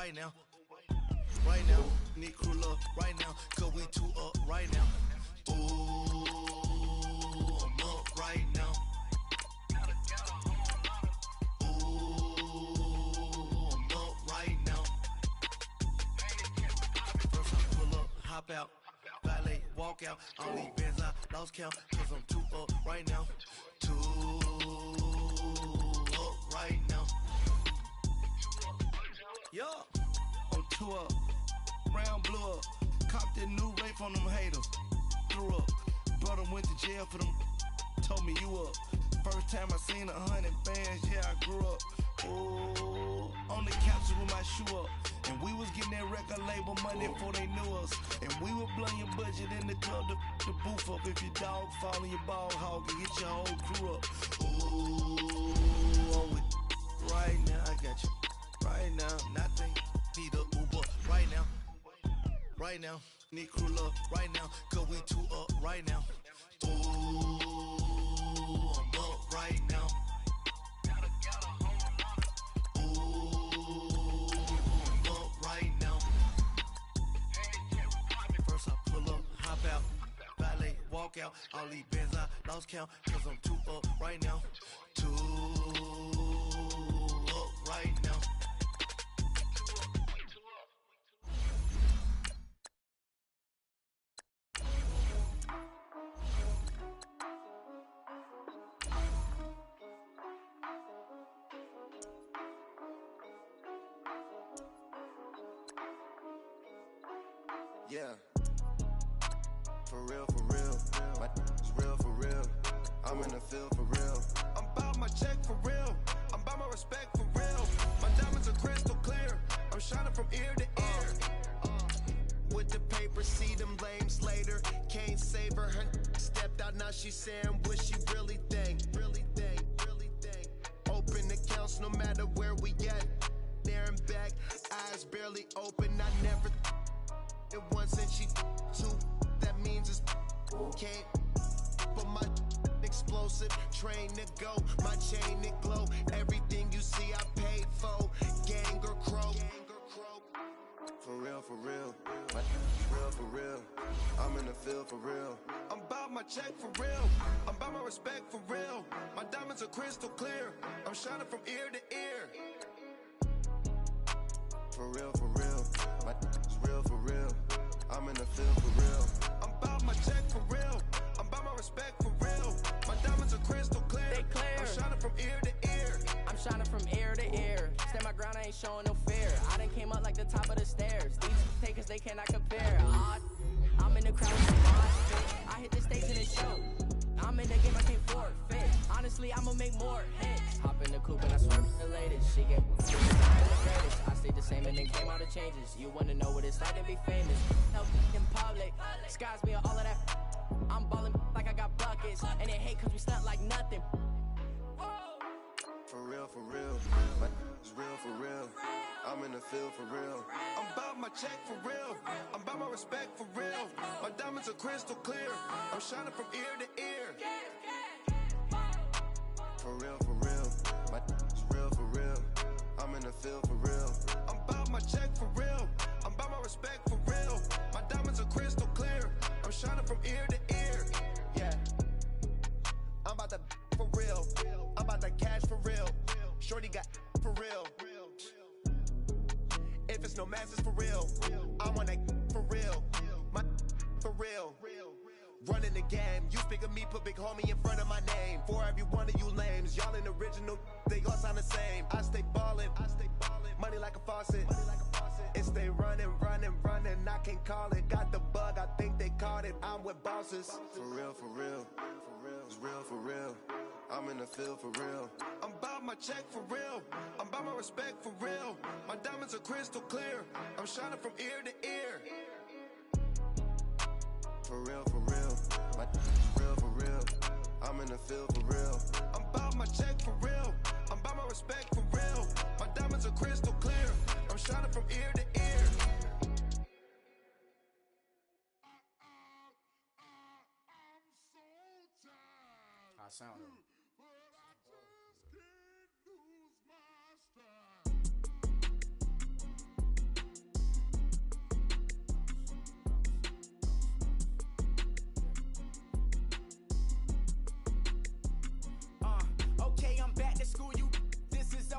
right now. Right now, need crew love right now, cause we two up right now. Ooh, I'm up right now. Ooh, I'm up right now. First I pull up, hop out, valet, walk out. I don't leave bands, I lost count, cause I'm two up right now. Two up right now. Yo, I'm two up. Round blew up, copped that new rape on them haters. Threw up, brother went to jail for them. Told me you up. First time I seen 100 bands, yeah I grew up. Ooh, on the couch with my shoe up, and we was getting that record label money before they knew us. And we were blowing your budget in the club, the booth up. If your dog fall in your ball hog and get your whole crew up. Ooh, on with right now I got you. Right now, nothing. Need a Uber right now. Right now, need crew love right now, cause we two up right now. Ooh, I'm up right now. Ooh, I'm up right now. First I pull up, hop out, valet, walk out. All these bands I lost count, cause I'm two up right now. Two up right now. Yeah, for real, my is real for real, I'm in the field for real, I'm bout my check for real, I'm bout my respect for real, my diamonds are crystal clear, I'm shining from ear to ear, with the paper, see them lames later, can't save her, stepped out, now she's saying what she really think, open accounts no matter where we at, there and back, eyes barely open, I never it once and she two, that means it's can't. But my explosive, train to go, my chain to glow. Everything you see I paid for, gang or crow. For real, my real for real. I'm in the field for real. I'm bout my check for real. I'm bout my respect for real. My diamonds are crystal clear. I'm shining from ear to ear. For real, my is real for real. I'm in the field for real. I'm bout my check for real. I'm bout my respect for real. My diamonds are crystal clear. They clear. I'm shining from ear to ear. I'm shining from ear to ear. Stand my ground, I ain't showing no fear. I done came up like the top of the stairs. These takers, they cannot compare. I'm in the crowd with the fit. I hit the stage and it show. I'm in the game, I can't forfeit. Honestly, I'ma make more hits. Hop in the coupe and I swerve the latest. She get the greatest. I stayed the same and then came out of changes. You wanna know what it's like to be famous? Help in public, skies be all of that. I'm ballin' like I got buckets, and they hate cause we stunt like nothing. For real, my is real for real. I'm in the field for real. I'm bout my check for real. I'm bout my respect for real. My diamonds are crystal clear. I'm shining from ear to ear. For real, my is real for real. I'm in the field for real. I'm bout my check for real. I'm bout my respect for real. My diamonds are crystal clear. I'm shining from ear to ear. Yeah, I'm about to for real. I'm about to cash for real. Shorty got for real. If it's no mass, it's for real. I want that for real. My for real. Running the game. You speak of me, put big homie in front of my name. For every one of you lames, y'all ain't original. They all sound the same. I stay ballin'. Money like a faucet. It stay running. I can't call it. Got the bug, I think they caught it. I'm with bosses. For real. It's real for real. I'm in the field for real. I'm bout my check for real. I'm bout my respect for real. My diamonds are crystal clear. I'm shining from ear to ear. For real. My is real for real. I'm in the field for real. I'm bout my check for real. I'm bout my respect for real. My diamonds are crystal clear. I'm shining from ear to ear. How I sound?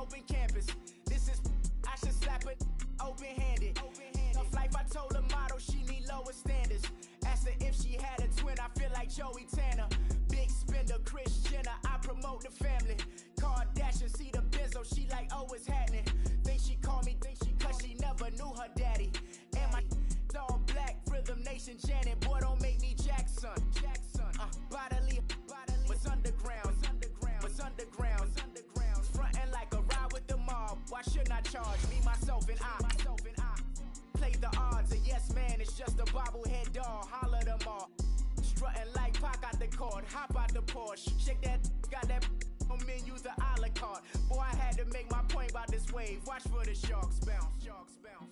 open campus. This is, I should slap it open-handed. Tough life, I told her model she need lower standards. Asked her if she had a twin, I feel like Joey Tanner. Big spender, Kris Jenner, I promote the family. Kardashian, see the Benzo, she like, oh, it's happening. Think she call me, cause she never knew her daddy. And my all black, Rhythm Nation, Janet, boy, don't make me Jackson. Bodily, what's underground, what's underground, frontin' like a ride with the mob. Why shouldn't I charge me, myself, and I? Play the odds, a yes man, it's just a bobblehead doll. Holler them all. Strutting like Pac out the court, hop out the Porsche. Shake that, got that on menu, the a la carte. Boy, I had to make my point about this wave. Watch for the sharks bounce, sharks bounce.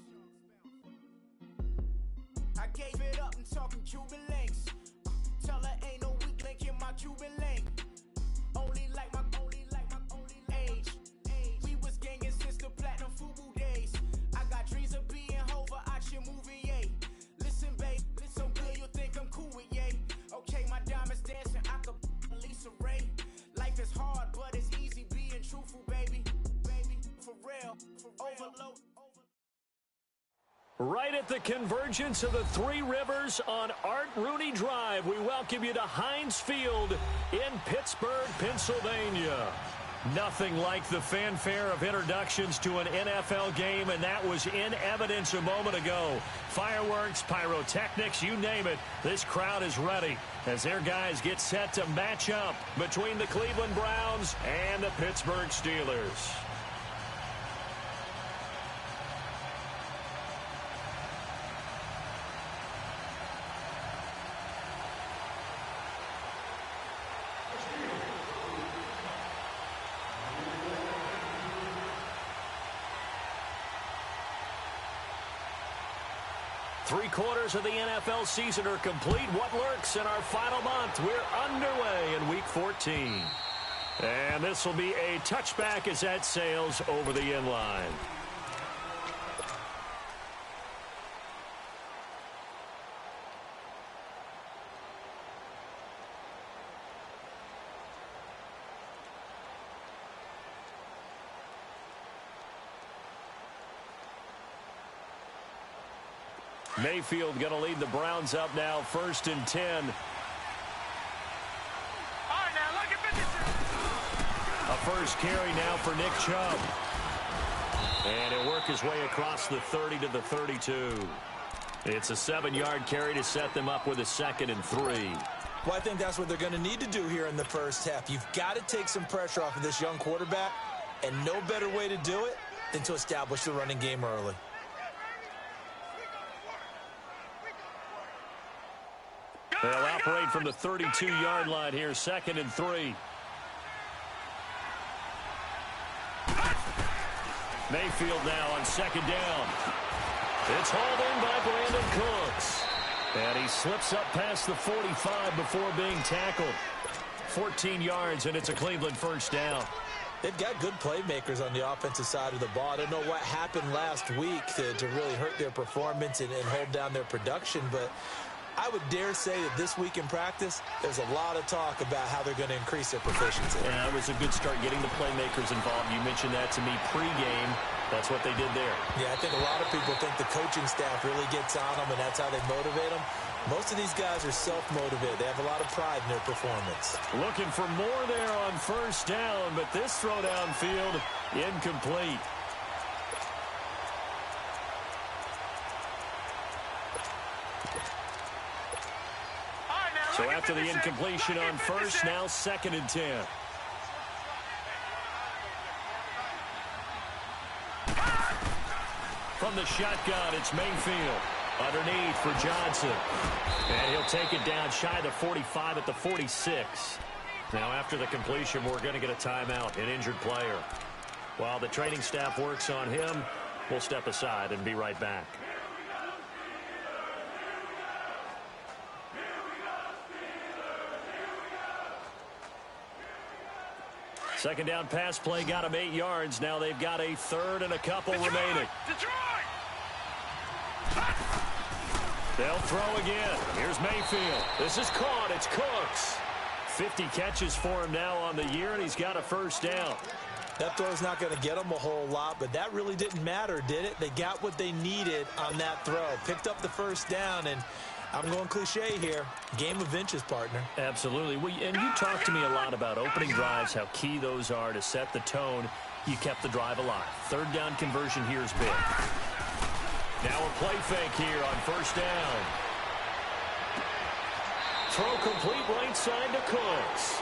I gave it up and talking Cuban links. Tell her ain't no weak link in my Cuban link. Only like my age. We was gangin' since the platinum FUBU days. I got dreams of being Hova out your movie, yay. Listen, babe, so good you think I'm cool with yay. Okay, my diamonds dancing, I could Lisa Ray. Life is hard, but it's easy being truthful, baby. For real, overload. Right at the convergence of the Three Rivers on Art Rooney Drive, we welcome you to Heinz Field in Pittsburgh, Pennsylvania. Nothing like the fanfare of introductions to an NFL game, and that was in evidence a moment ago. Fireworks, pyrotechnics, you name it, this crowd is ready as their guys get set to match up between the Cleveland Browns and the Pittsburgh Steelers. Three-quarters of the NFL season are complete. What lurks in our final month? We're underway in Week 14. And this will be a touchback as that sails over the end line. Mayfield going to lead the Browns up now, 1st and 10. All right, now look at A first carry now for Nick Chubb. And he'll work his way across the 30 to the 32. It's a 7-yard carry to set them up with a 2nd and 3. Well, I think that's what they're going to need to do here in the first half. You've got to take some pressure off of this young quarterback, and no better way to do it than to establish the running game early. They'll operate from the 32-yard line here, 2nd and 3. Mayfield now on 2nd down. It's hauled in by Brandon Cooks. And he slips up past the 45 before being tackled. 14 yards, and it's a Cleveland first down. They've got good playmakers on the offensive side of the ball. I don't know what happened last week to really hurt their performance and hold down their production, but I would dare say that this week in practice, there's a lot of talk about how they're going to increase their proficiency. Yeah, it was a good start getting the playmakers involved. You mentioned that to me pregame. That's what they did there. Yeah, I think a lot of people think the coaching staff really gets on them, and that's how they motivate them. Most of these guys are self-motivated. They have a lot of pride in their performance. Looking for more there on 1st down, but this throw downfield incomplete. So after the incompletion on 1st, now 2nd and 10. From the shotgun, it's Mayfield. Underneath for Johnson. And he'll take it down shy of the 45 at the 46. Now after the completion, we're going to get a timeout, an injured player. While the training staff works on him, we'll step aside and be right back. Second down pass play got him 8 yards. Now they've got a 3rd and a couple remaining. They'll throw again. Here's Mayfield. This is caught. It's Cooks. 50 catches for him now on the year, and he's got a first down. That throw's not going to get them a whole lot, but that really didn't matter, did it? They got what they needed on that throw. Picked up the first down, and I'm going cliche here. Game of inches, partner. Absolutely. And you talked to me a lot about opening drives, how key those are to set the tone. You kept the drive alive. Third down conversion here is big. Now a play fake here on first down. Throw complete right side to Cooks.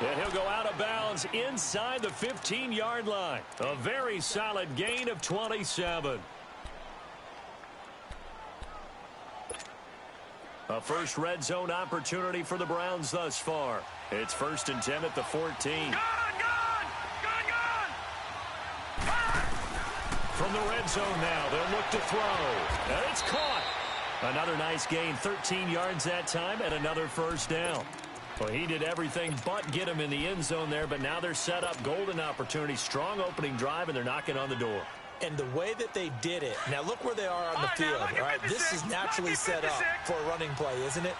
And he'll go out of bounds inside the 15-yard line. A very solid gain of 27. A first red zone opportunity for the Browns thus far. It's 1st and 10 at the 14. From the red zone now, they'll look to throw. And it's caught. Another nice gain, 13 yards that time, and another first down. Well, he did everything but get him in the end zone there, but now they're set up. Golden opportunity, strong opening drive, and they're knocking on the door. And the way that they did it, now look where they are on the field. All right, this is naturally set up for a running play, isn't it?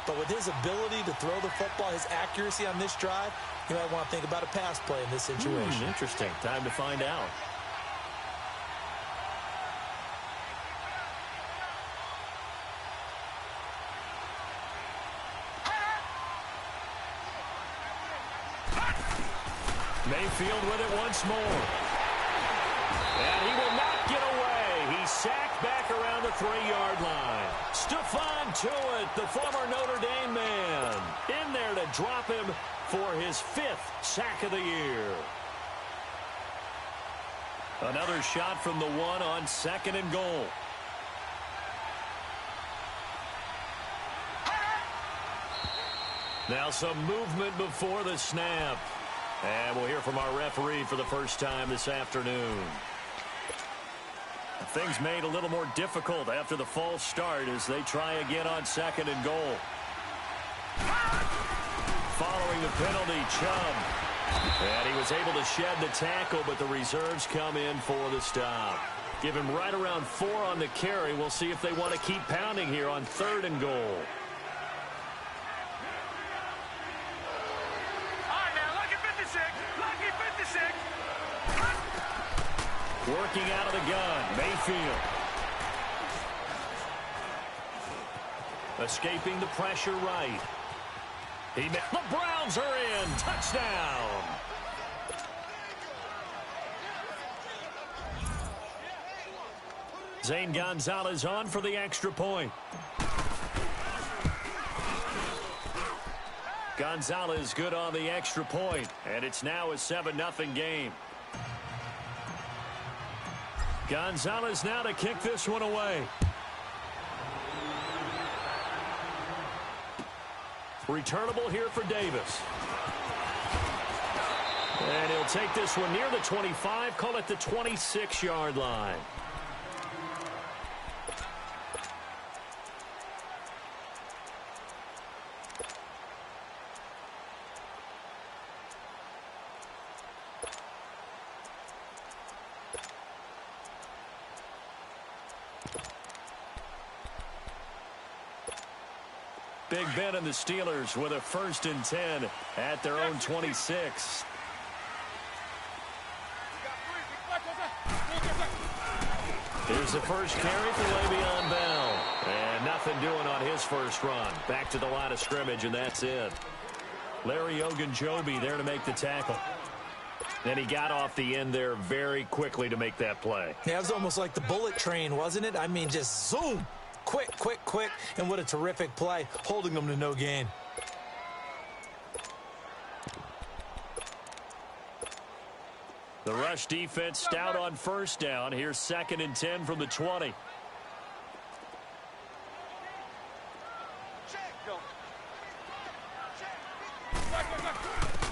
But with his ability to throw the football, his accuracy on this drive, you might want to think about a pass play in this situation. Interesting. Time to find out. Mayfield with it once more. And he will not get away. He's sacked back around the 3-yard line. Stephon Tuitt, the former Notre Dame man, in there to drop him for his 5th sack of the year. Another shot from the 1 on 2nd and goal. Now some movement before the snap. And we'll hear from our referee for the first time this afternoon. Things made a little more difficult after the false start as they try again on 2nd and goal. Following the penalty, Chubb. And he was able to shed the tackle, but the reserves come in for the stop. Give him right around 4 on the carry. We'll see if they want to keep pounding here on 3rd and goal. Working out of the gun, Mayfield. Escaping the pressure right. The Browns are in. Touchdown. Zane Gonzalez on for the extra point. Gonzalez good on the extra point, and it's now a 7-0 game. Gonzalez now to kick this one away. Returnable here for Davis. And he'll take this one near the 25, call it the 26-yard line. Big Ben and the Steelers with a 1st and 10 at their own 26. Here's the first carry for Le'Veon Bell. And nothing doing on his first run. Back to the line of scrimmage, and that's it. Larry Ogunjobi there to make the tackle. And he got off the end there very quickly to make that play. Yeah, it was almost like the bullet train, wasn't it? I mean, just zoom. Quick, quick, quick. And what a terrific play, holding them to no gain. The rush defense stout on first down. Here's 2nd and 10 from the 20.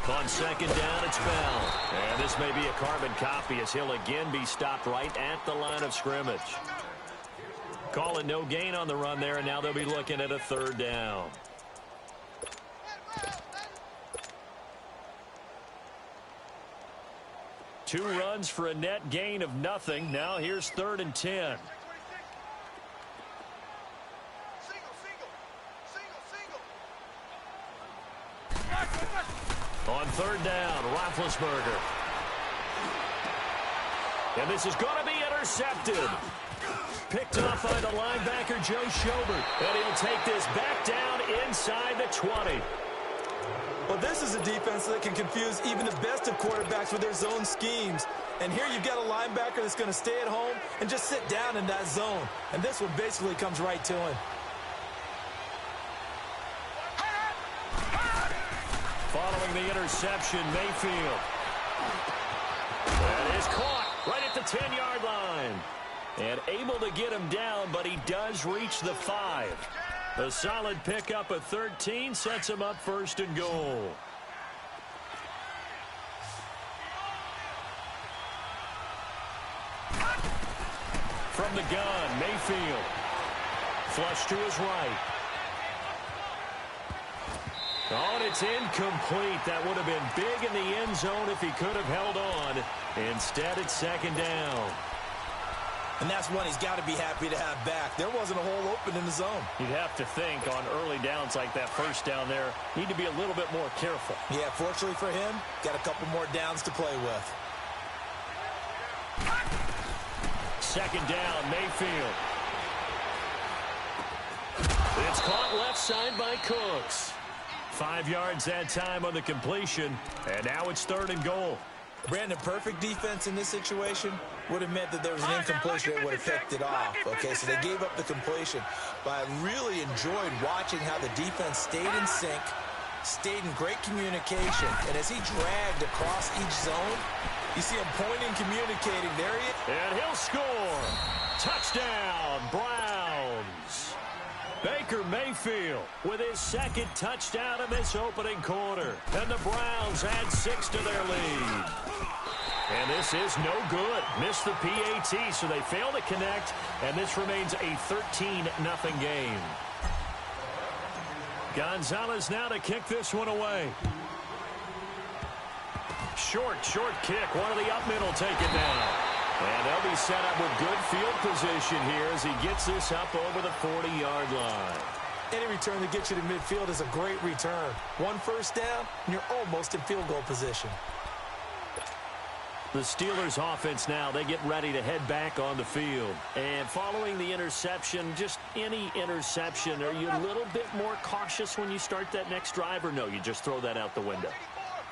On 2nd down, it's Bell. And this may be a carbon copy as he'll again be stopped right at the line of scrimmage. Call it no gain on the run there, and now they'll be looking at a 3rd down. Two runs for a net gain of nothing. Now here's 3rd and 10. On 3rd down, Roethlisberger. And this is going to be intercepted. Picked off by the linebacker, Joe Schobert. And he'll take this back down inside the 20. Well, this is a defense that can confuse even the best of quarterbacks with their zone schemes. And here you've got a linebacker that's going to stay at home and just sit down in that zone. And this one basically comes right to him. Following the interception, Mayfield. That is caught right at the 10-yard line. And able to get him down, but he does reach the 5. A solid pickup of 13 sets him up first and goal. From the gun, Mayfield. Flush to his right. Oh, and it's incomplete. That would have been big in the end zone if he could have held on. Instead, it's second down. And that's one he's got to be happy to have back. There wasn't a hole open in the zone. You'd have to think on early downs like that first down there, need to be a little bit more careful. Yeah, fortunately for him, got a couple more downs to play with. Second down, Mayfield. It's caught left side by Cooks. 5 yards that time on the completion, and now it's third and goal. Brandon, perfect defense in this situation would have meant that there was an incompletion that would have picked it off. Okay, so they gave up the completion. But I really enjoyed watching how the defense stayed in sync, stayed in great communication. And as he dragged across each zone, you see him pointing, communicating. There he is. And he'll score. Touchdown, Browns. Baker Mayfield with his second touchdown in this opening quarter. And the Browns add 6 to their lead. And this is no good. Missed the PAT, so they fail to connect. And this remains a 13-0 game. Gonzalez now to kick this one away. Short kick. One of the up middle taken down. And they'll be set up with good field position here as he gets this up over the 40-yard line. Any return that gets you to midfield is a great return. One first down, and you're almost in field goal position. The Steelers offense now, they get ready to head back on the field. And following the interception, just any interception, are you a little bit more cautious when you start that next drive, or no, you just throw that out the window?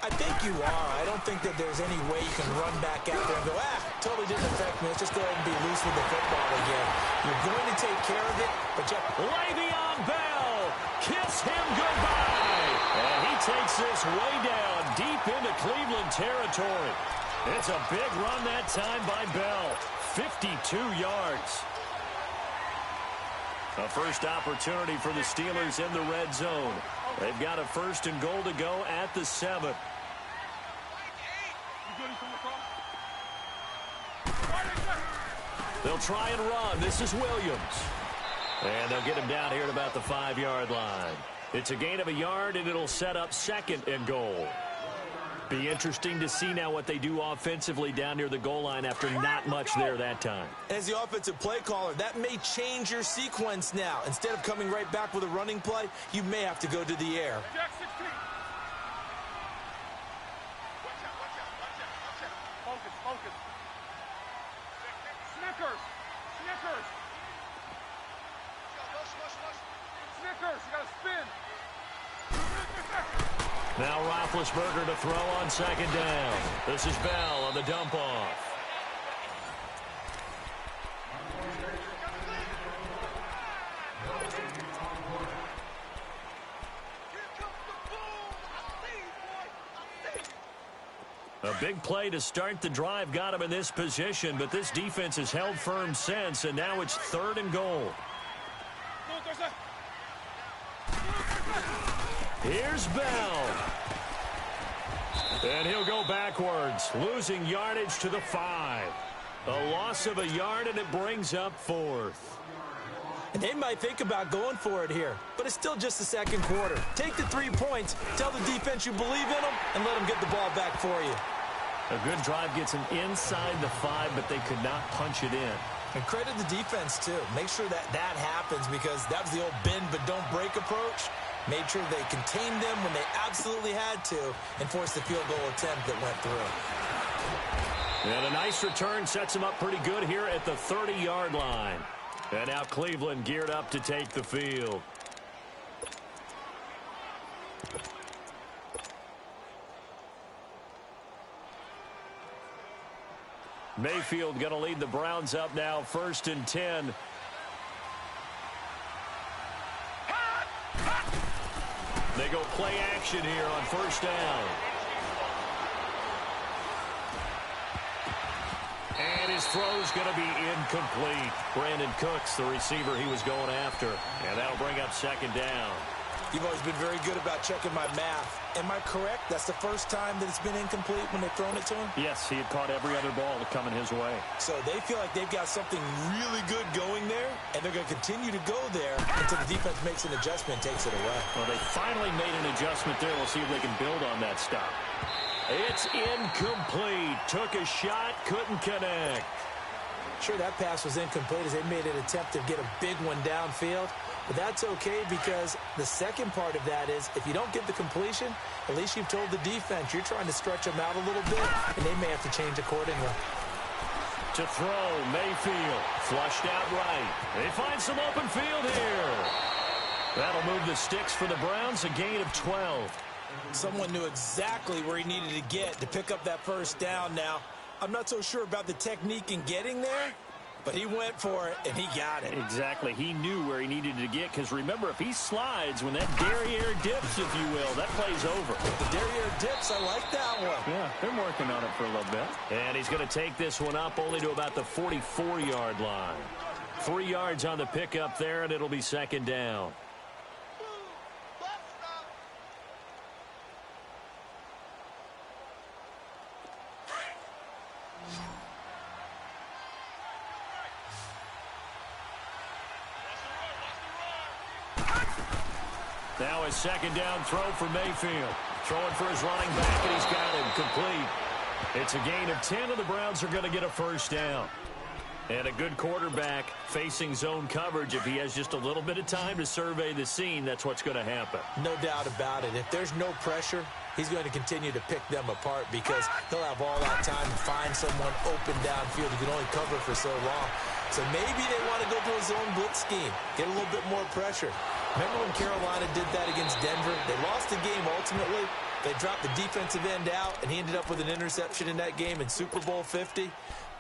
I think you are. I don't think that there's any way you can run back out there and go, totally didn't affect me. Let's just go ahead and be loose with the football again. You're going to take care of it, but you Le'Veon Bell, kiss him goodbye. And he takes this way down deep into Cleveland territory. It's a big run that time by Bell. 52 yards. A first opportunity for the Steelers in the red zone. They've got a first and goal to go at the 7. They'll try and run. This is Williams. And they'll get him down here at about the 5-yard line. It's a gain of a yard, and it'll set up second and goal. Be interesting to see now what they do offensively down near the goal line after not much there that time. As the offensive play caller, that may change your sequence now. Instead of coming right back with a running play, you may have to go to the air. Focus. Snickers. Snickers, you gotta spin. Now Roethlisberger to throw on second down. This is Bell on the dump off. A big play to start the drive got him in this position, but this defense has held firm since, and now it's third and goal. Here's Bell. And he'll go backwards, losing yardage to the 5. A loss of a yard, and it brings up fourth. And they might think about going for it here, but it's still just the second quarter. Take the 3 points, tell the defense you believe in them, and let them get the ball back for you. A good drive gets them inside the 5, but they could not punch it in. And credit the defense, too. Make sure that happens, because that was the old bend but don't break approach. Made sure they contained them when they absolutely had to and forced the field goal attempt that went through. And a nice return sets him up pretty good here at the 30-yard line. And now Cleveland geared up to take the field. Mayfield going to lead the Browns up now, 1st and 10. They go play action here on 1st down. And his throw's going to be incomplete. Brandon Cooks, the receiver he was going after. And that'll bring up 2nd down. You've always been very good about checking my math. Am I correct? That's the first time that it's been incomplete when they've thrown it to him? Yes, he had caught every other ball coming his way. So they feel like they've got something really good going there, and they're going to continue to go there until the defense makes an adjustment and takes it away. Well, they finally made an adjustment there. We'll see if they can build on that stop. It's incomplete. Took a shot, couldn't connect. Sure, that pass was incomplete as they made an attempt to get a big one downfield. But that's okay because the second part of that is if you don't get the completion, at least you've told the defense you're trying to stretch them out a little bit, and they may have to change accordingly. To throw, Mayfield. Flushed out right. They find some open field here. That'll move the sticks for the Browns, a gain of 12. Someone knew exactly where he needed to get to pick up that 1st down now. I'm not so sure about the technique in getting there, but he went for it, and he got it. Exactly. He knew where he needed to get, because remember, if he slides, when that derriere dips, if you will, that play's over. The derriere dips, I like that one. Yeah, they're working on it for a little bit. And he's going to take this one up only to about the 44-yard line. 3 yards on the pickup there, and it'll be 2nd down. Now a 2nd down throw for Mayfield. Throwing for his running back, and he's got him complete. It's a gain of 10, and the Browns are going to get a 1st down. And a good quarterback facing zone coverage. If he has just a little bit of time to survey the scene, that's what's going to happen. No doubt about it. If there's no pressure, he's going to continue to pick them apart because he'll have all that time to find someone open downfield who can only cover for so long. So maybe they want to go to a zone blitz scheme, get a little bit more pressure. Remember when Carolina did that against Denver? They lost the game ultimately. They dropped the defensive end out, and he ended up with an interception in that game in Super Bowl 50.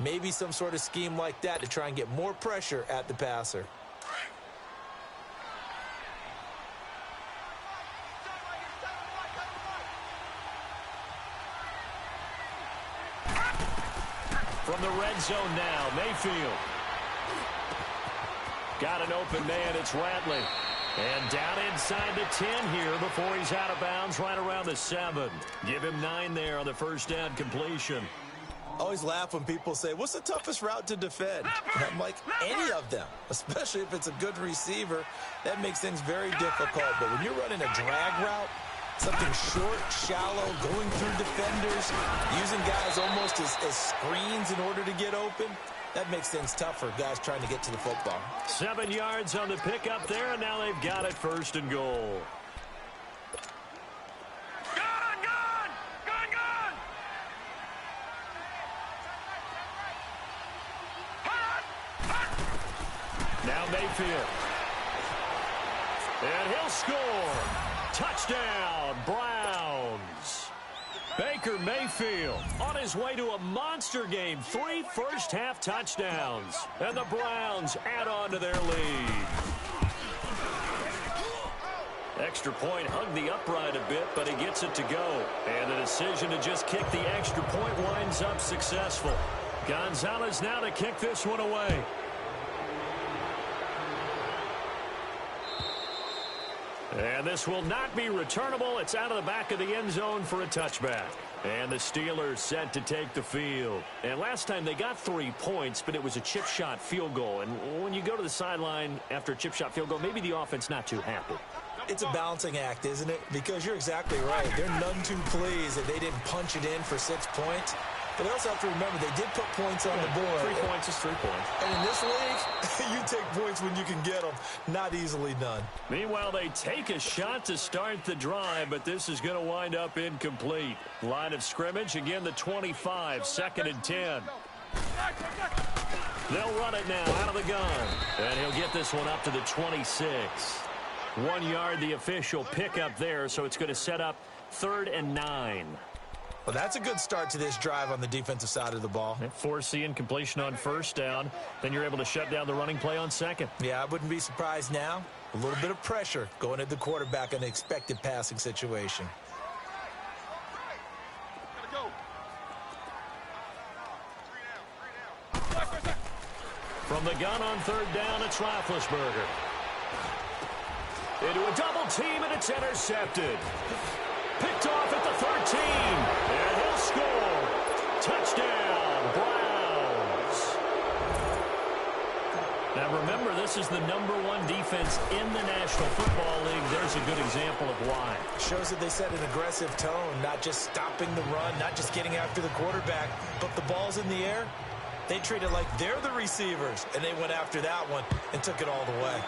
Maybe some sort of scheme like that to try and get more pressure at the passer. From the red zone now, Mayfield. Got an open man, it's Ratley. And down inside the 10 here before he's out of bounds right around the 7. Give him 9 there on the 1st down completion. I always laugh when people say, what's the toughest route to defend? And I'm like, any of them, especially if it's a good receiver. That makes things very difficult. But when you're running a drag route, something short, shallow, going through defenders, using guys almost as screens in order to get open, that makes things tough for guys trying to get to the football. 7 yards on the pickup there, and now they've got it 1st and goal. Now Mayfield. And he'll score. Touchdown, Browns. Baker Mayfield on his way to a monster game. 3 first-half touchdowns. And the Browns add on to their lead. Extra point hugged the upright a bit, but he gets it to go. And the decision to just kick the extra point winds up successful. Gonzalez now to kick this one away. And this will not be returnable. It's out of the back of the end zone for a touchback. And the Steelers set to take the field. And last time they got 3 points, but it was a chip shot field goal. And when you go to the sideline after a chip shot field goal, maybe the offense not too happy. It's a balancing act, isn't it? Because you're exactly right. They're none too pleased that they didn't punch it in for 6 points. But they also have to remember they did put points on the board. 3 points is 3 points. And in this league, you take points when you can get them. Not easily done. Meanwhile, they take a shot to start the drive, but this is going to wind up incomplete. Line of scrimmage, again, the 25, 2nd and 10. They'll run it now out of the gun. And he'll get this one up to the 26. 1 yard, the official pickup there, so it's going to set up 3rd and 9. Well, that's a good start to this drive on the defensive side of the ball. Forcing incompletion on 1st down. Then you're able to shut down the running play on 2nd. Yeah, I wouldn't be surprised now. A little bit of pressure going at the quarterback in an expected passing situation. From the gun on 3rd down, it's Roethlisberger. Into a double team, and it's intercepted. Picked off at the 13, and he'll score. Touchdown, Browns. Now remember, this is the #1 defense in the National Football League. There's a good example of why. Shows that they set an aggressive tone, not just stopping the run, not just getting after the quarterback, but the ball's in the air. They treat it like they're the receivers, and they went after that one and took it all the way.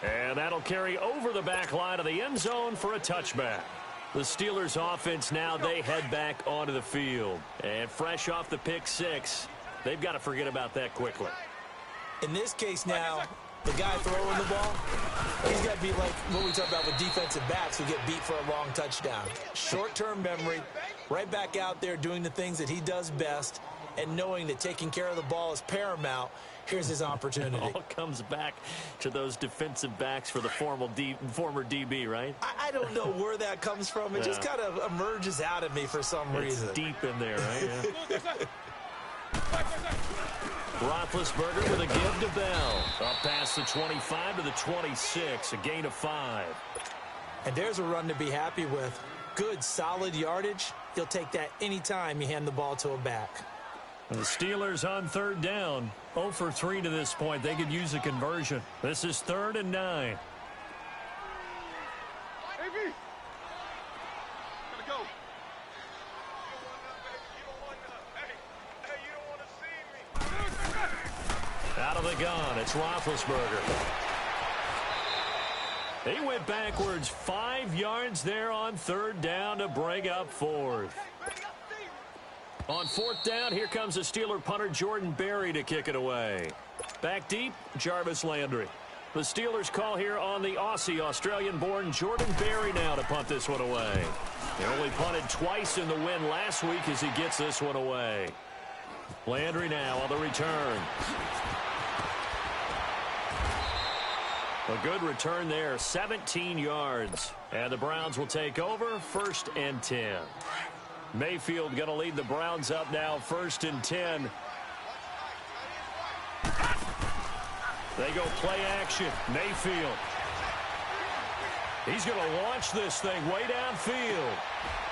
And that'll carry over the back line of the end zone for a touchback. The Steelers offense now, they head back onto the field. And fresh off the pick 6, they've got to forget about that quickly. In this case now, the guy throwing the ball, he's got to be like what we talk about with defensive backs who get beat for a long touchdown. Short-term memory, right back out there doing the things that he does best, and knowing that taking care of the ball is paramount. Here's his opportunity. It all comes back to those defensive backs for the former DB, right? I don't know where that comes from. It just kind of emerges out of me for some reason. It's deep in there, right? Yeah. Roethlisberger with a give to Bell. Up past the 25 to the 26, a gain of 5. And there's a run to be happy with. Good, solid yardage. You'll take that anytime you hand the ball to a back. And the Steelers on 3rd down. 0 for 3 to this point. They could use a conversion. This is 3rd and 9. Out of the gun, it's Roethlisberger. He went backwards 5 yards there on 3rd down to bring up 4th. On 4th down, here comes the Steeler punter Jordan Berry to kick it away. Back deep, Jarvis Landry. The Steelers call here on the Aussie, Australian-born Jordan Berry now to punt this one away. They only punted twice in the win last week as he gets this one away. Landry now on the return. A good return there, 17 yards. And the Browns will take over, 1st and 10. Mayfield going to lead the Browns up now, 1st and 10. They go play action. Mayfield. He's going to launch this thing way downfield.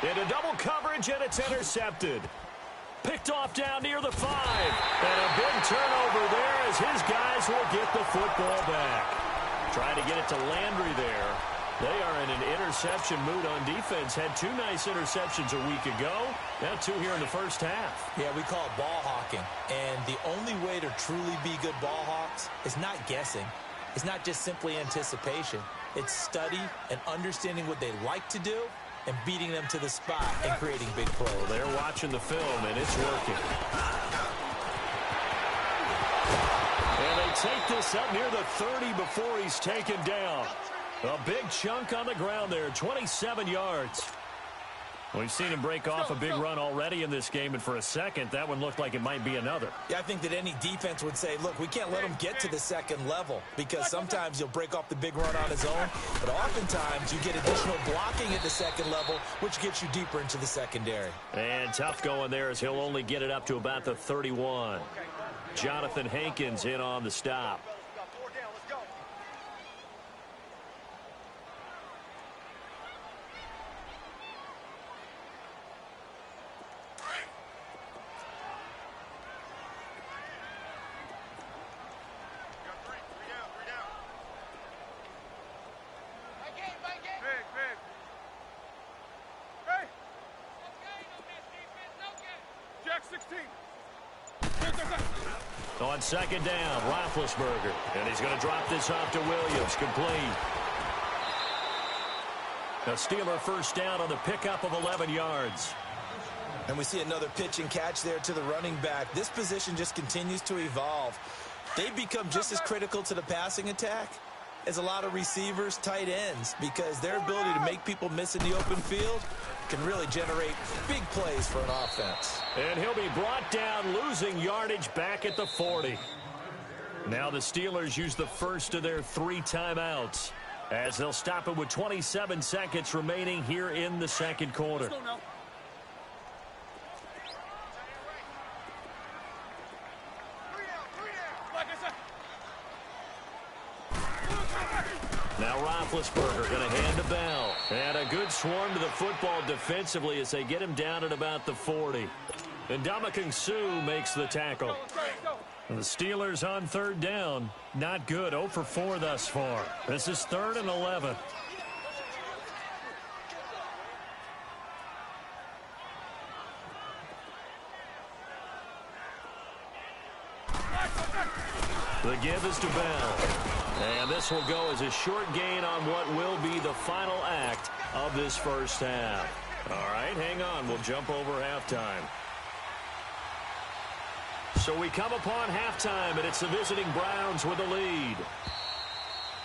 Into double coverage, and it's intercepted. Picked off down near the 5. And a big turnover there as his guys will get the football back. Trying to get it to Landry there. They are in an interception mood on defense. Had 2 nice interceptions a week ago. Now 2 here in the first half. Yeah, we call it ball hawking. And the only way to truly be good ball hawks is not guessing. It's not just simply anticipation. It's study and understanding what they like to do and beating them to the spot and creating big plays. Well, they're watching the film, and it's working. And they take this up near the 30 before he's taken down. A big chunk on the ground there, 27 yards. We've seen him break off a big run already in this game, and for a second, that one looked like it might be another. Yeah, I think that any defense would say, look, we can't let him get to the second level because sometimes he'll break off the big run on his own, but oftentimes you get additional blocking at the second level, which gets you deeper into the secondary. And tough going there as he'll only get it up to about the 31. Jonathan Hankins in on the stop. On second down, Roethlisberger. And he's going to drop this off to Williams. Complete. A Steeler first down on the pickup of 11 yards. And we see another pitch and catch there to the running back. This position just continues to evolve. They've become just as critical to the passing attack as a lot of receivers, tight ends, because their ability to make people miss in the open field can really generate big plays for an offense. And he'll be brought down, losing yardage back at the 40. Now the Steelers use the first of their 3 timeouts as they'll stop it with 27 seconds remaining here in the second quarter. Let's go now. Now Roethlisberger going to hand to Bell. And a good swarm to the football defensively as they get him down at about the 40. And Ndamukong Suh makes the tackle. And the Steelers on third down. Not good. 0 for 4 thus far. This is 3rd and 11. The give is to Bell. And this will go as a short gain on what will be the final act of this first half. All right, hang on. We'll jump over halftime. So we come upon halftime, and it's the visiting Browns with the lead.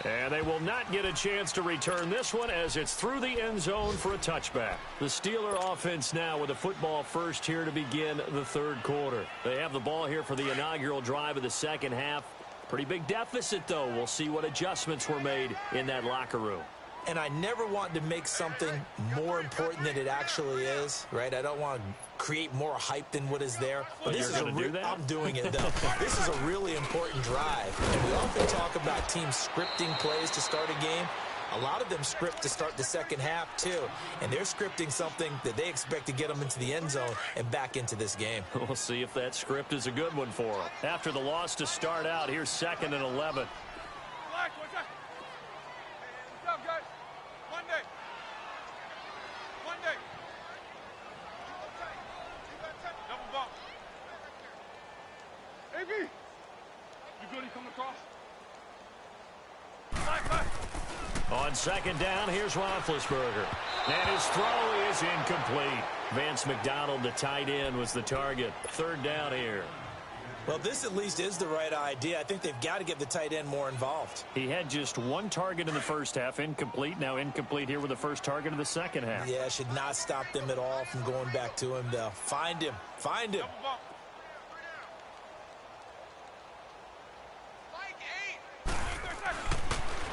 And they will not get a chance to return this one as it's through the end zone for a touchback. The Steeler offense now with the football first here to begin the third quarter. They have the ball here for the inaugural drive of the second half. Pretty big deficit, though. We'll see what adjustments were made in that locker room. And I never want to make something more important than it actually is, right? I don't want to create more hype than what is there. But this is do that? I'm doing it, though. This is a really important drive. And we often talk about teams scripting plays to start a game. A lot of them script to start the second half, too. And they're scripting something that they expect to get them into the end zone and back into this game. We'll see if that script is a good one for them. After the loss to start out, here's 2nd and 11. On second down, here's Roethlisberger. And his throw is incomplete. Vance McDonald, the tight end, was the target. 3rd down here. Well, this at least is the right idea. I think they've got to get the tight end more involved. He had just 1 target in the first half, incomplete. Now incomplete here with the first target of the second half. Yeah, should not stop them at all from going back to him, though. Find him. Find him.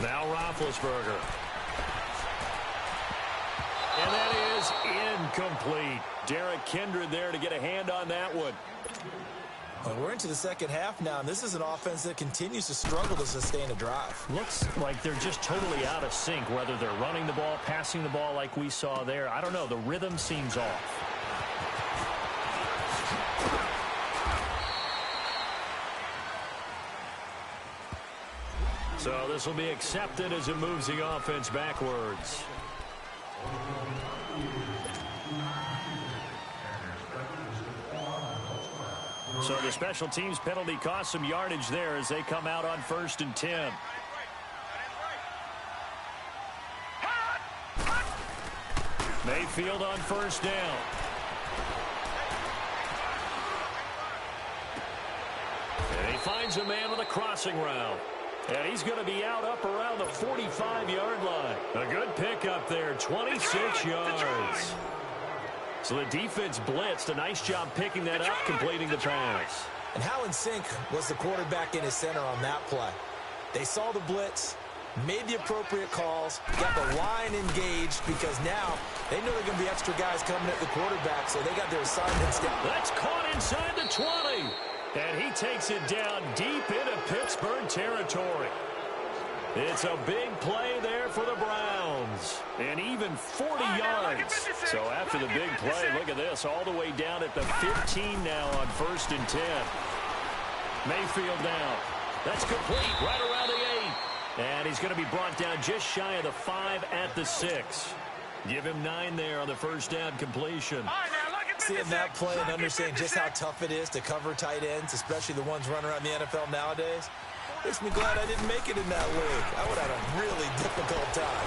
Now Roethlisberger. And that is incomplete. Derek Kindred there to get a hand on that one. Well, we're into the second half now, and this is an offense that continues to struggle to sustain a drive. Looks like they're just totally out of sync, whether they're running the ball, passing the ball like we saw there. I don't know. The rhythm seems off. So this will be accepted as it moves the offense backwards. So the special teams penalty cost some yardage there as they come out on 1st and 10. Mayfield on 1st down. And he finds a man with a crossing route. And he's going to be out up around the 45-yard line. A good pickup there, 26 yards. So the defense blitzed. A nice job picking that up, completing the pass. And how in sync was the quarterback in his center on that play? They saw the blitz, made the appropriate calls, got the line engaged because now they know they're going to be extra guys coming at the quarterback, so they got their assignments down. That's caught inside the 20. And he takes it down deep into Pittsburgh territory. It's a big play there for the Browns. And even 40 yards. So after the big play, look at this. All the way down at the 15 now on 1st and 10. Mayfield down. That's complete right around the 8. And he's going to be brought down just shy of the 5 at the 6. Give him 9 there on the first down completion. Seeing that play and understanding just how tough it is to cover tight ends, especially the ones running around the NFL nowadays, makes me glad I didn't make it in that league. I would have had a really difficult time.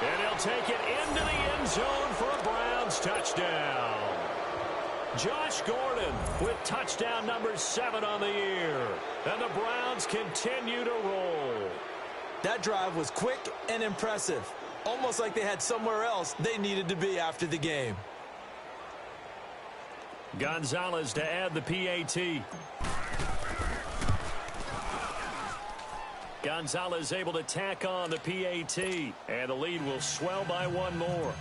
And he'll take it into the end zone for a Browns touchdown. Josh Gordon with touchdown number 7 on the year. And the Browns continue to roll. That drive was quick and impressive. Almost like they had somewhere else they needed to be after the game. Gonzalez to add the PAT. Gonzalez able to tack on the PAT. And the lead will swell by 1 more.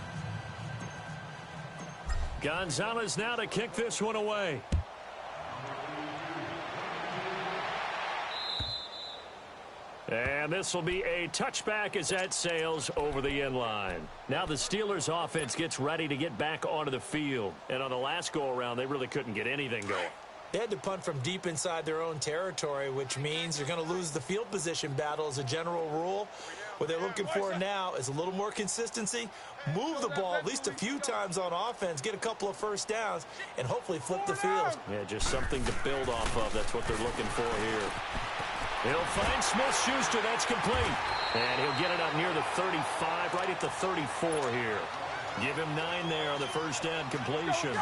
Gonzalez now to kick this one away. And this will be a touchback as that sails over the end line. Now the Steelers offense gets ready to get back onto the field. And on the last go-around, they really couldn't get anything going. They had to punt from deep inside their own territory, which means you're going to lose the field position battle as a general rule. What they're looking for now is a little more consistency, move the ball at least a few times on offense, get a couple of first downs, and hopefully flip the field. Yeah, just something to build off of. That's what they're looking for here. He'll find Smith-Schuster. That's complete. And he'll get it up near the 35, right at the 34 here. Give him 9 there on the first down completion.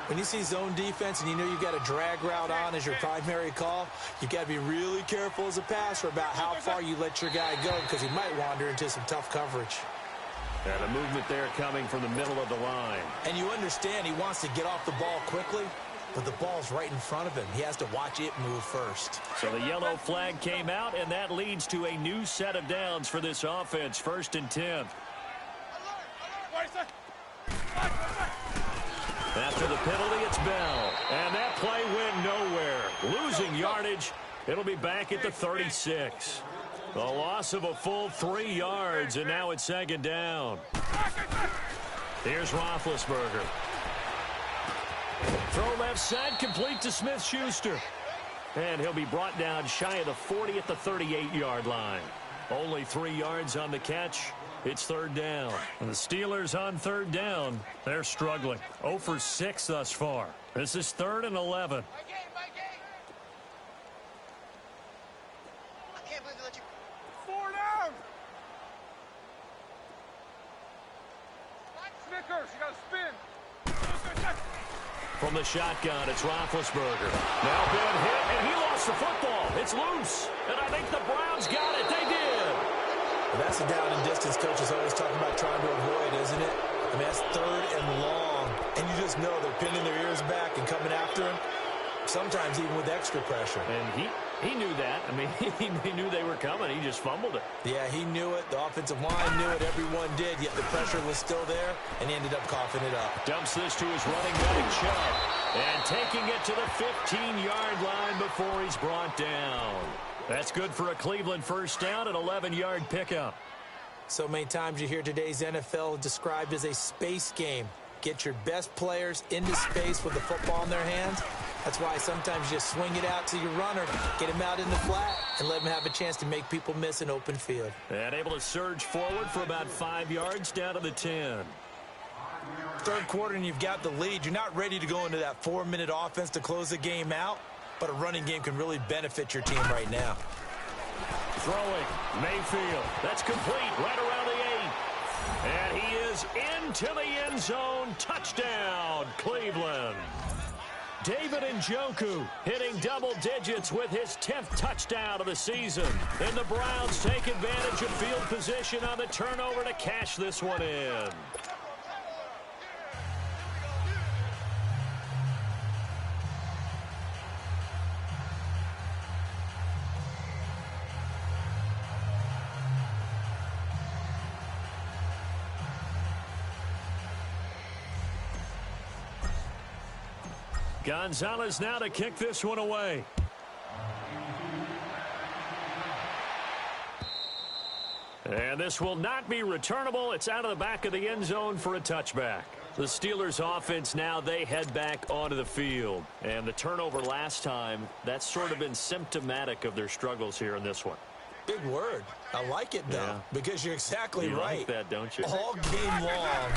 When you see zone defense and you know you've got a drag route on as your primary call, you've got to be really careful as a passer about how far you let your guy go because he might wander into some tough coverage. And a movement there coming from the middle of the line. And you understand he wants to get off the ball quickly, but the ball's right in front of him. He has to watch it move first. So the yellow flag came out, and that leads to a new set of downs for this offense. 1st and 10. After the penalty, it's Bell. And that play went nowhere. Losing yardage. It'll be back at the 36. A loss of a full 3 yards, and now it's 2nd down. Here's Roethlisberger. Throw left side, complete to Smith-Schuster. And he'll be brought down shy of the 40 at the 38-yard line. Only 3 yards on the catch. It's 3rd down. And the Steelers on 3rd down, they're struggling. 0 for 6 thus far. This is 3rd and 11. I can't believe they let you. 4 down. Snickers, you got to spin. From the shotgun, it's Roethlisberger. Now been hit, and he lost the football. It's loose, and I think the Browns got it. They did. That's a down and distance coaches always talking about trying to avoid, isn't it? I mean, that's 3rd and long, and you just know they're pinning their ears back and coming after him, sometimes even with extra pressure. And he knew that. I mean, he knew they were coming. He just fumbled it. Yeah, he knew it. The offensive line knew it. Everyone did, yet the pressure was still there, and he ended up coughing it up. Dumps this to his running back, Chubb, and taking it to the 15-yard line before he's brought down. That's good for a Cleveland first down, an 11-yard pickup. So many times you hear today's NFL described as a space game. Get your best players into space with the football in their hands. That's why sometimes you just swing it out to your runner, get him out in the flat, and let him have a chance to make people miss an open field. And able to surge forward for about 5 yards down to the 10. 3rd quarter and you've got the lead. You're not ready to go into that 4-minute offense to close the game out, but a running game can really benefit your team right now. Throwing, Mayfield. That's complete right around the 8. And he is into the end zone. Touchdown, Cleveland. David Njoku hitting double digits with his 10th touchdown of the season. And the Browns take advantage of field position on the turnover to cash this one in. Gonzalez now to kick this one away. And this will not be returnable. It's out of the back of the end zone for a touchback. The Steelers offense now, they head back onto the field. And the turnover last time, that's sort of been symptomatic of their struggles here in this one. Big word. I like it, though, because you're exactly you right. Like that, don't you? All game long,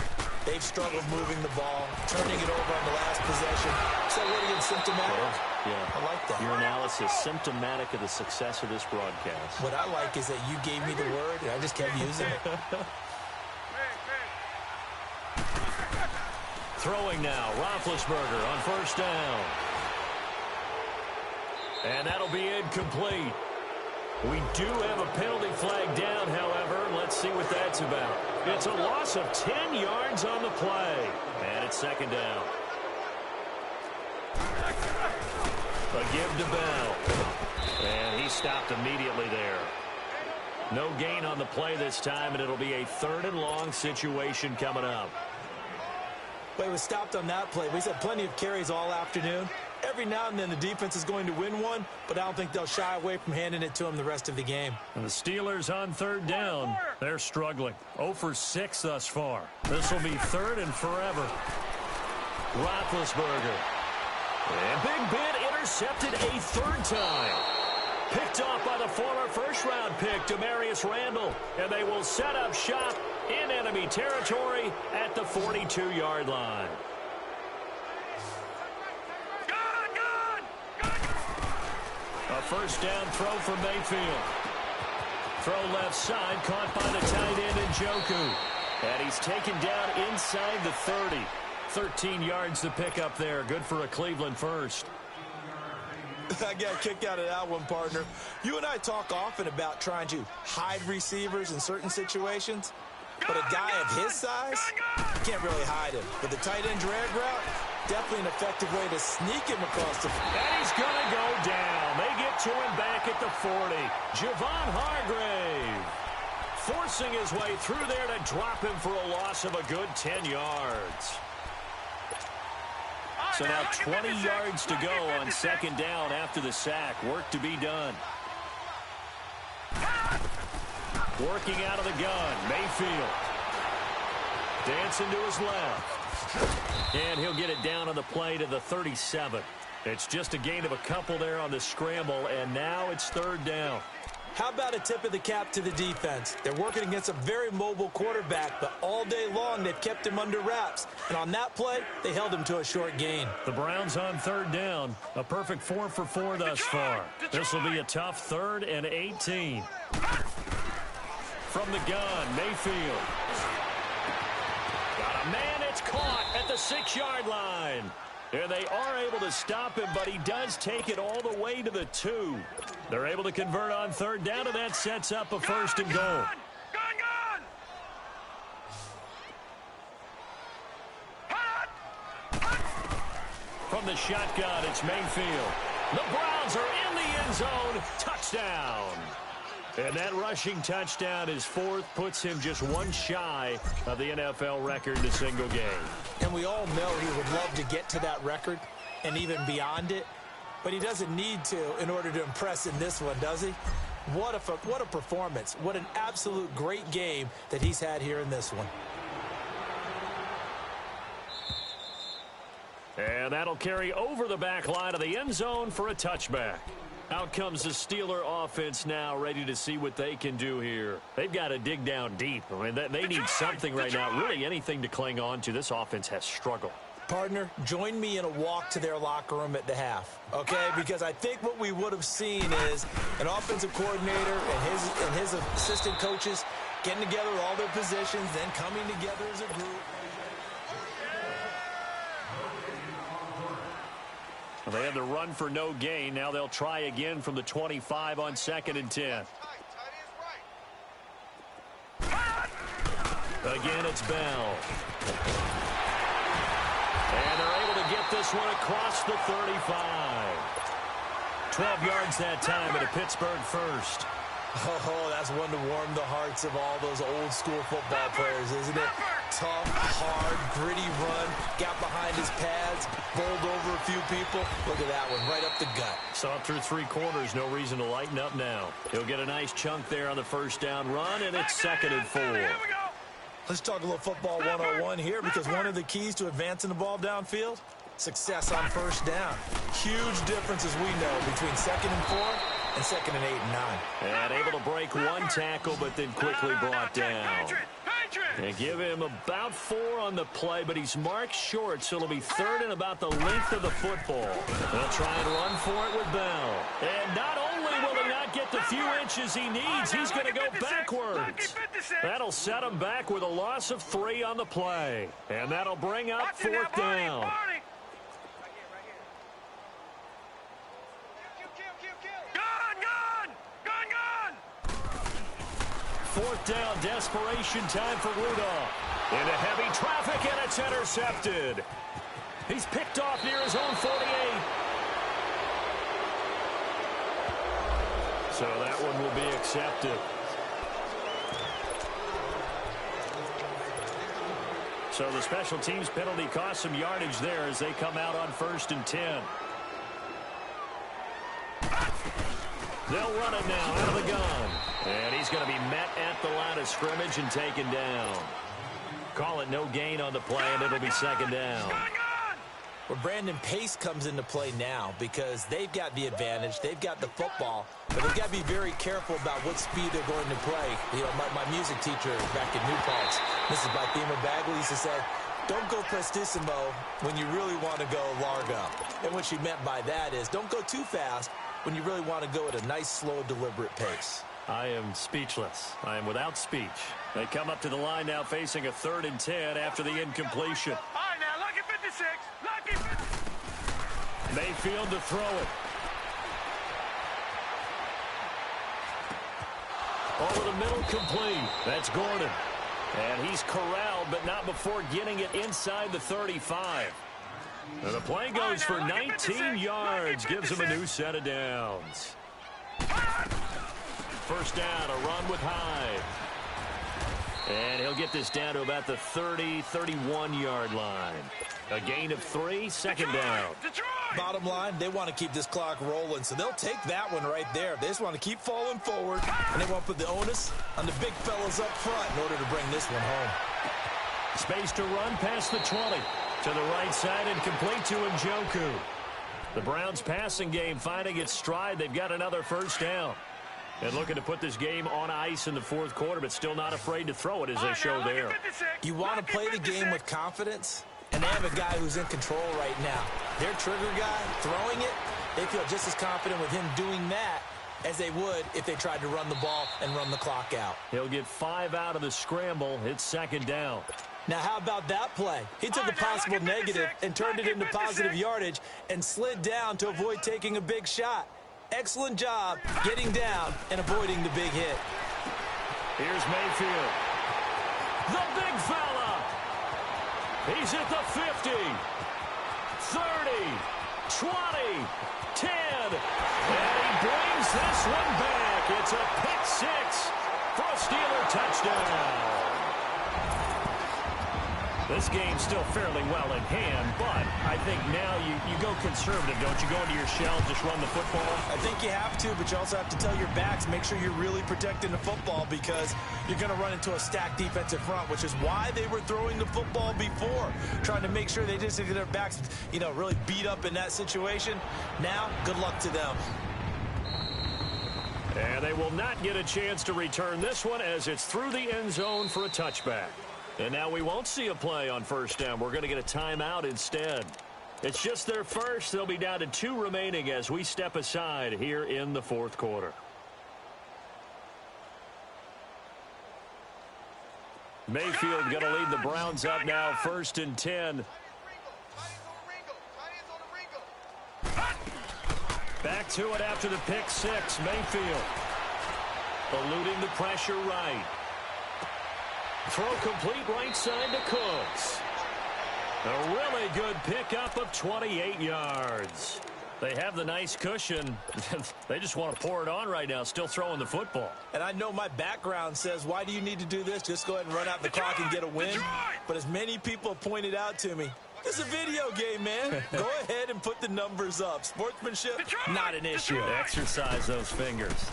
they've struggled moving the ball, turning it over on the last possession. So what again, symptomatic? Yeah. I like that. Your analysis, symptomatic of the success of this broadcast. What I like is that you gave me the word, and I just kept using it. Throwing now, Roethlisberger on first down. And that'll be incomplete. We do have a penalty flag down, however. Let's see what that's about. It's a loss of 10 yards on the play. And it's second down. A give to Bell. And he stopped immediately there. No gain on the play this time, and it'll be a 3rd and long situation coming up. Well, he was stopped on that play. He's had plenty of carries all afternoon. Every now and then the defense is going to win one, but I don't think they'll shy away from handing it to him the rest of the game. And the Steelers on 3rd down. They're struggling. 0 for 6 thus far. This will be 3rd and forever. Roethlisberger. And Big Ben intercepted a 3rd time. Picked off by the former first-round pick, Demarius Randall. And they will set up shop in enemy territory at the 42-yard line. A first down throw for Mayfield. Throw left side, caught by the tight end Njoku. And he's taken down inside the 30. 13 yards to pick up there. Good for a Cleveland first. I got a kick out of that one, partner. You and I talk often about trying to hide receivers in certain situations. But a guy of his size, you can't really hide him. But the tight end drag route, definitely an effective way to sneak him across the field. And he's going to go down. They get to him back at the 40. Javon Hargrave forcing his way through there to drop him for a loss of a good 10 yards. So now 20 yards to go on second down after the sack. Work to be done. Working out of the gun, Mayfield. Dancing to his left. And he'll get it down on the play to the 37. It's just a gain of a couple there on the scramble, and now it's 3rd down. How about a tip of the cap to the defense? They're working against a very mobile quarterback, but all day long they've kept him under wraps. And on that play, they held him to a short gain. The Browns on 3rd down. A perfect 4 for 4 thus far. This will be a tough 3rd and 18. From the gun, Mayfield. Got a man, it's caught at the 6-yard line. And they are able to stop him, but he does take it all the way to the 2. They're able to convert on 3rd down, and that sets up a 1st and goal. From the shotgun, it's Mayfield. The Browns are in the end zone. Touchdown. And that rushing touchdown, his 4th, puts him just one shy of the NFL record in a single game. And we all know he would love to get to that record and even beyond it. But he doesn't need to in order to impress in this one, does he? What a performance. What an absolute great game that he's had here in this one. And that'll carry over the back line of the end zone for a touchback. Out comes the Steeler offense now, ready to see what they can do here. They've got to dig down deep. I mean, they need something right now, really anything to cling on to. This offense has struggled. Partner, join me in a walk to their locker room at the half, okay? Because I think what we would have seen is an offensive coordinator and his assistant coaches getting together all their positions, then coming together as a group. Well, they had the run for no gain. Now they'll try again from the 25 on 2nd and 10. Again, it's Bell. And they're able to get this one across the 35. 12 yards that time and a Pittsburgh first. Oh, that's one to warm the hearts of all those old school football players, isn't it? Tough, hard, gritty run, got behind his pads, bowled over a few people. Look at that one, right up the gut. Saw through 3 quarters, no reason to lighten up now. He'll get a nice chunk there on the first down run, and it's 2nd and 4. Let's talk a little football 101 here, because one of the keys to advancing the ball downfield, success on first down. Huge differences we know between 2nd and 4 and 2nd and 8 and 9. And able to break one tackle, but then quickly brought down. They give him about 4 on the play, but he's marked short, so it'll be 3rd and about the length of the football. They'll try and run for it with Bell. And not only will he not get the few inches he needs, he's going to go backwards. That'll set him back with a loss of 3 on the play. And that'll bring up 4th down. Fourth down, desperation time for Rudolph. Into heavy traffic, and it's intercepted. He's picked off near his own 48. So that one will be accepted. So the special teams penalty cost some yardage there as they come out on 1st and 10. They'll run it now out of the gun. And he's going to be met at the line of scrimmage and taken down. Call it no gain on the play, and it'll be 2nd down. Well, Brandon, pace comes into play now because they've got the advantage. They've got the football, but they've got to be very careful about what speed they're going to play. You know, my music teacher back in New Paltz, Mrs. Bythema Bagley, used to say, don't go prestissimo when you really want to go largo. And what she meant by that is don't go too fast when you really want to go at a nice, slow, deliberate pace. I am speechless. I am without speech. They come up to the line now facing a 3rd and 10 after the incompletion. All right, now, lucky 56. Lucky 56. Mayfield to throw it. Over the middle, complete. That's Gordon. And he's corralled, but not before getting it inside the 35. And the play goes for 19 yards, gives him a new set of downs. First down, a run with Hyde. And he'll get this down to about the 30-31-yard line. A gain of 3, 2nd down. Bottom line, they want to keep this clock rolling, so they'll take that one right there. They just want to keep falling forward, and they want to put the onus on the big fellas up front in order to bring this one home. Space to run past the 20. To the right side and complete to Njoku. The Browns passing game finding its stride. They've got another first down. And looking to put this game on ice in the 4th quarter, but still not afraid to throw it as they show there. You want to play the game with confidence, and they have a guy who's in control right now. Their trigger guy throwing it, they feel just as confident with him doing that as they would if they tried to run the ball and run the clock out. He'll get 5 out of the scramble. It's 2nd down. Now, how about that play? He took a possible negative and turned it into positive yardage and slid down to avoid taking a big shot. Excellent job getting down and avoiding the big hit. Here's Mayfield. The big fella. He's at the 50, 30, 20, 10. And he brings this one back. It's a pick 6 for a Steeler touchdown. This game's still fairly well in hand, but I think now you go conservative, don't you? Go into your shell, just run the football? I think you have to, but you also have to tell your backs, make sure you're really protecting the football because you're going to run into a stacked defensive front, which is why they were throwing the football before, trying to make sure they just get their backs, really beat up in that situation. Now, good luck to them. And they will not get a chance to return this one as it's through the end zone for a touchback. And now we won't see a play on first down. We're going to get a timeout instead. It's just their first. They'll be down to 2 remaining as we step aside here in the 4th quarter. Mayfield going to lead the Browns up now, 1st and 10. Back to it after the pick 6. Mayfield eluding the pressure right. Throw complete right side to Cooks. A really good pickup of 28 yards. They have the nice cushion. They just want to pour it on right now, still throwing the football. And I know my background says, why do you need to do this? Just go ahead and run out the clock and get a win. But as many people have pointed out to me, this is a video game, man. Go ahead and put the numbers up. Sportsmanship, not an issue. Exercise those fingers.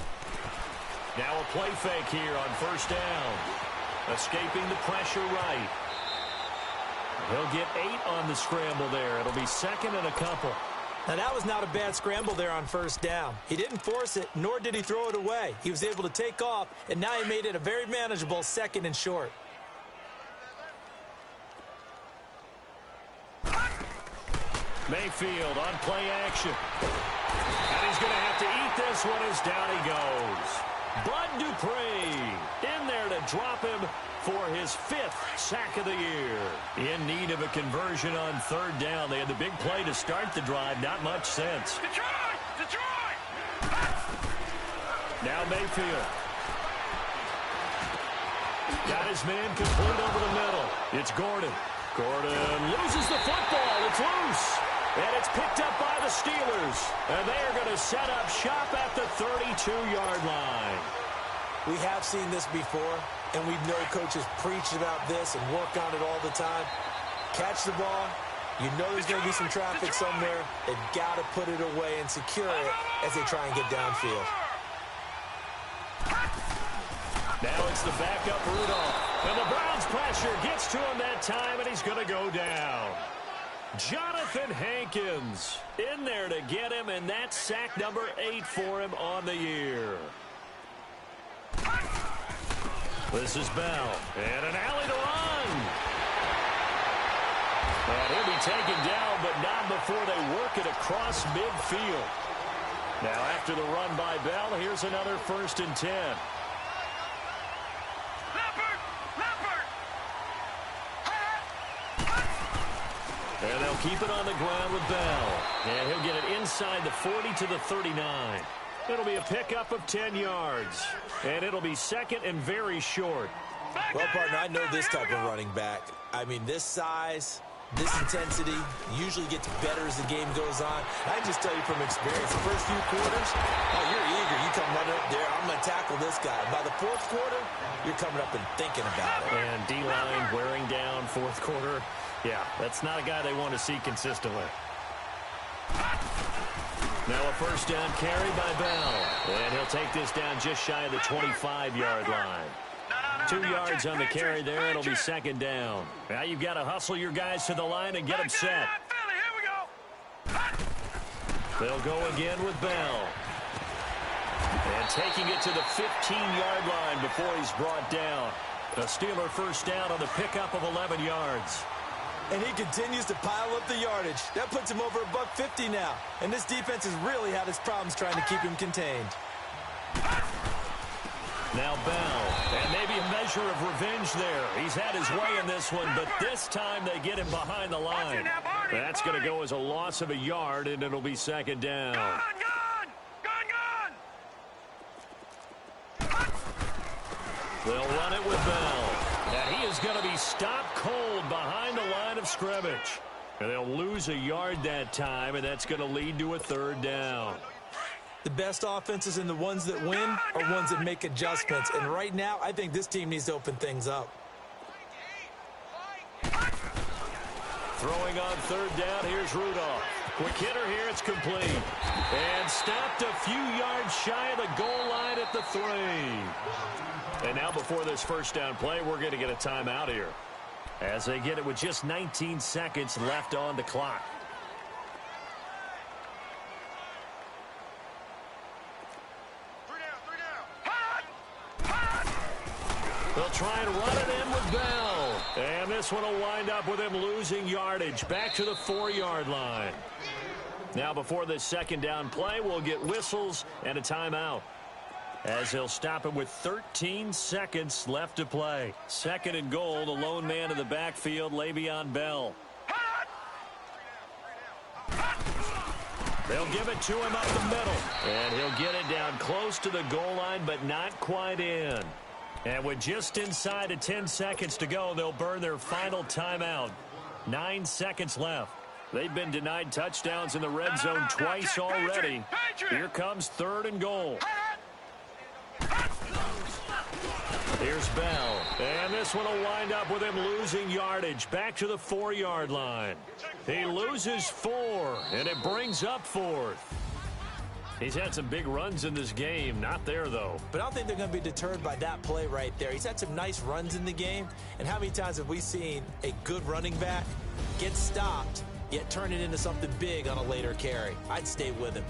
Now a play fake here on first down. Escaping the pressure right. He'll get 8 on the scramble there. It'll be 2nd and a couple. Now, that was not a bad scramble there on first down. He didn't force it, nor did he throw it away. He was able to take off, and now he made it a very manageable 2nd and short. Mayfield on play action. And he's going to have to eat this one as down he goes. Bud Dupree in there to drop him for his 5th sack of the year. In need of a conversion on 3rd down. They had the big play to start the drive. Not much sense. Detroit! Now Mayfield. Got his man complete over the middle. It's Gordon. Gordon loses the football. It's loose. And it's picked up by the Steelers. And they are going to set up shop at the 32-yard line. We have seen this before, and we know coaches preach about this and work on it all the time. Catch the ball. You know there's going to be some traffic somewhere. They've got to put it away and secure it as they try and get downfield. Now it's the backup Rudolph. And the Browns pressure gets to him that time, and he's going to go down. Jonathan Hankins in there to get him, and that's sack number 8 for him on the year. This is Bell, and an alley to run. And he'll be taken down, but not before they work it across midfield. Now after the run by Bell, here's another 1st and 10. And they'll keep it on the ground with Bell. And he'll get it inside the 40 to the 39. It'll be a pickup of 10 yards. And it'll be 2nd and very short. Well, partner, I know this type of running back. I mean, this size, this intensity usually gets better as the game goes on. I can just tell you from experience, the first few quarters, oh, you're eager. You come running up there, I'm going to tackle this guy. By the 4th quarter, you're coming up and thinking about it. And D-line wearing down 4th quarter. Yeah, that's not a guy they want to see consistently. Now a 1st down carry by Bell. And he'll take this down just shy of the 25-yard line. 2 yards on the carry there. It'll be 2nd down. Now you've got to hustle your guys to the line and get them set. They'll go again with Bell. And taking it to the 15-yard line before he's brought down. A Steeler 1st down on the pickup of 11 yards. And he continues to pile up the yardage. That puts him over $150 now. And this defense has really had its problems trying to keep him contained. Now Bell, and maybe a measure of revenge there. He's had his way in this one, but this time they get him behind the line. That's going to go as a loss of a yard, and it'll be 2nd down. Gun! They'll run it with Bell. And he is going to be stopped cold behind the line of scrimmage. And they'll lose a yard that time, and that's going to lead to a 3rd down. The best offenses and the ones that win are ones that make adjustments. And right now, I think this team needs to open things up. Throwing on 3rd down, here's Rudolph. Quick hitter here, it's complete. And stopped a few yards shy of the goal line at the 3. And now before this 1st down play, we're going to get a timeout here. As they get it with just 19 seconds left on the clock. They'll try and run it in with Bell. And this one will wind up with him losing yardage back to the 4-yard line. Now before this 2nd down play, we'll get whistles and a timeout. As he'll stop him with 13 seconds left to play. 2nd and goal, the lone man in the backfield, Le'Veon Bell. They'll give it to him up the middle. And he'll get it down close to the goal line, but not quite in. And with just inside of 10 seconds to go, they'll burn their final timeout. 9 seconds left. They've been denied touchdowns in the red zone twice already. Here comes 3rd and goal. Here's Bell. And this one will wind up with him losing yardage back to the 4-yard line. He loses 4, and it brings up 4th. He's had some big runs in this game. Not there, though. But I don't think they're going to be deterred by that play right there. He's had some nice runs in the game. And how many times have we seen a good running back get stopped, yet turn it into something big on a later carry? I'd stay with him.